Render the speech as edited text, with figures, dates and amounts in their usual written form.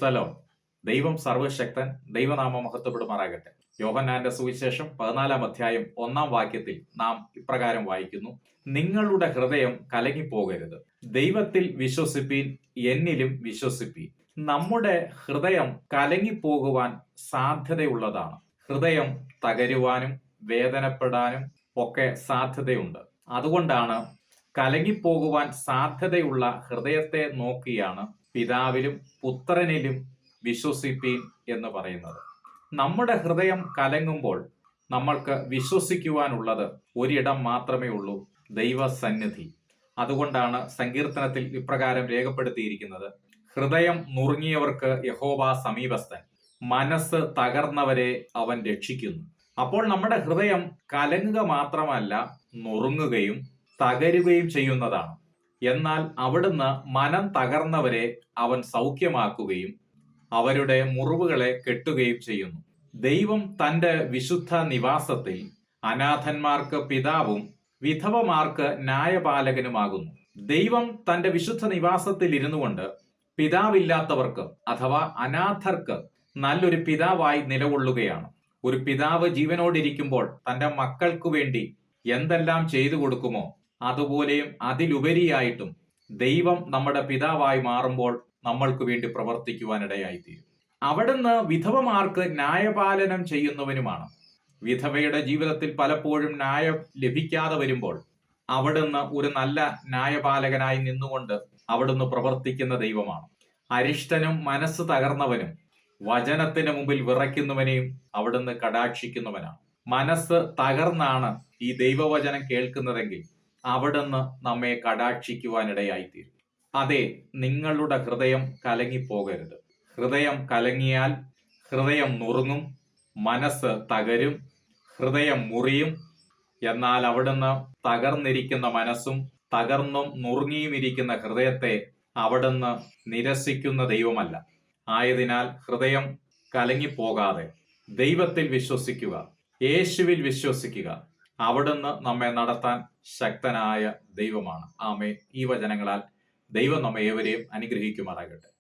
പ്രൈസ്തലോ. ദൈവം സർവശക്തൻ, ദൈവനാമം മഹത്വപ്പെടുമാറാകട്ടെ. യോഹന്നാന്റെ സുവിശേഷം 14-ാം അധ്യായം 1-ാം വാക്യത്തിൽ നാം ഇപ്രകാരം വായിക്കുന്നു: നിങ്ങളുടെ ഹൃദയം കലങ്ങിപ്പോകരുത്. ദൈവത്തിൽ വിശ്വസിപ്പീൻ, എന്നിലും വിശ്വസിപ്പീൻ. നമ്മുടെ ഹൃദയം കലങ്ങിപ്പോകുവാൻ സാധ്യതയുള്ളതാണ്. ഹൃദയം തകരുവാനും വേദനപ്പെടാനും ഒക്കെ സാധ്യതയുണ്ട്. അതുകൊണ്ടാണ് കലങ്ങിപ്പോകുവാൻ സാധ്യതയുള്ള ഹൃദയത്തെ നോക്കിയാണ് പിതാവിലും പുത്രനിലും വിശ്വസിപ്പീൻ എന്ന് പറയുന്നത്. നമ്മുടെ ഹൃദയം കലങ്ങുമ്പോൾ നമ്മൾക്ക് വിശ്വസിക്കുവാനുള്ളത് ഒരിടം മാത്രമേ ഉള്ളൂ: ദൈവസന്നിധി. അതുകൊണ്ടാണ് സങ്കീർത്തനത്തിൽ ഇപ്രകാരം രേഖപ്പെടുത്തിയിരിക്കുന്നത്: ഹൃദയം നുറുങ്ങിയവർക്ക് യഹോവ സമീപസ്ഥൻ, മനസ്സ് തകർന്നവരെ അവൻ രക്ഷിക്കുന്നു. അപ്പോൾ നമ്മുടെ ഹൃദയം കലങ്ങുക മാത്രമല്ല, നുറുങ്ങുകയും തകരുകയും ചെയ്യുന്നതാണ്. എന്നാൽ അവിടുന്ന് മനം തകർന്നവരെ അവൻ സൗഖ്യമാക്കുകയും അവരുടെ മുറിവുകളെ കെട്ടുകയും ചെയ്യുന്നു. ദൈവം തന്റെ വിശുദ്ധ നിവാസത്തിൽ അനാഥന്മാർക്ക് പിതാവും വിധവമാർക്ക് ന്യായപാലകനുമാകുന്നു. ദൈവം തന്റെ വിശുദ്ധ നിവാസത്തിൽ ഇരുന്നു കൊണ്ട് പിതാവില്ലാത്തവർക്ക് അഥവാ അനാഥർക്ക് നല്ലൊരു പിതാവായി നിലകൊള്ളുകയാണ്. ഒരു പിതാവ് ജീവനോടിരിക്കുമ്പോൾ തന്റെ മക്കൾക്കു വേണ്ടി എന്തെല്ലാം ചെയ്തു കൊടുക്കുമോ, അതുപോലെയും അതിലുപരിയായിട്ടും ദൈവം നമ്മുടെ പിതാവായി മാറുമ്പോൾ നമ്മൾക്ക് വേണ്ടി പ്രവർത്തിക്കുവാനിടയായിത്തീരും. അവിടുന്ന് വിധവമാർക്ക് ന്യായപാലനം ചെയ്യുന്നവനുമാണ്. വിധവയുടെ ജീവിതത്തിൽ പലപ്പോഴും ന്യായം ലഭിക്കാതെ വരുമ്പോൾ അവിടുന്ന് ഒരു നല്ല ന്യായപാലകനായി നിന്നുകൊണ്ട് അവിടുന്ന് പ്രവർത്തിക്കുന്ന ദൈവമാണ്. അരിഷ്ടനും മനസ്സ് തകർന്നവനും വചനത്തിന് മുമ്പിൽ വിറയ്ക്കുന്നവനെയും അവിടുന്ന് കടാക്ഷിക്കുന്നവനാണ്. മനസ്സ് തകർന്നാണ് ഈ ദൈവവചനം കേൾക്കുന്നതെങ്കിൽ അവിടുന്ന് നമ്മെ കടാക്ഷിക്കുവാനിടയായിത്തീരും. അതെ, നിങ്ങളുടെ ഹൃദയം കലങ്ങിപ്പോകരുത്. ഹൃദയം കലങ്ങിയാൽ ഹൃദയം നുറുങ്ങും, മനസ്സ് തകരും, ഹൃദയം മുറിയും. എന്നാൽ അവിടുന്ന് തകർന്നിരിക്കുന്ന മനസ്സും തകർന്നും നുറുങ്ങിയും ഇരിക്കുന്ന ഹൃദയത്തെ അവിടുന്ന് നിരസിക്കുന്ന ദൈവമല്ല. ആയതിനാൽ ഹൃദയം കലങ്ങിപ്പോകാതെ ദൈവത്തിൽ വിശ്വസിക്കുക, യേശുവിൽ വിശ്വസിക്കുക. അവിടുന്ന് നമ്മെ നടത്താൻ ശക്തനായ ദൈവമാണ്. ആമേൻ. ഈ വചനങ്ങളാൽ ദൈവം നമ്മെ ഏവരെയും അനുഗ്രഹിക്കുമാറാകട്ടെ.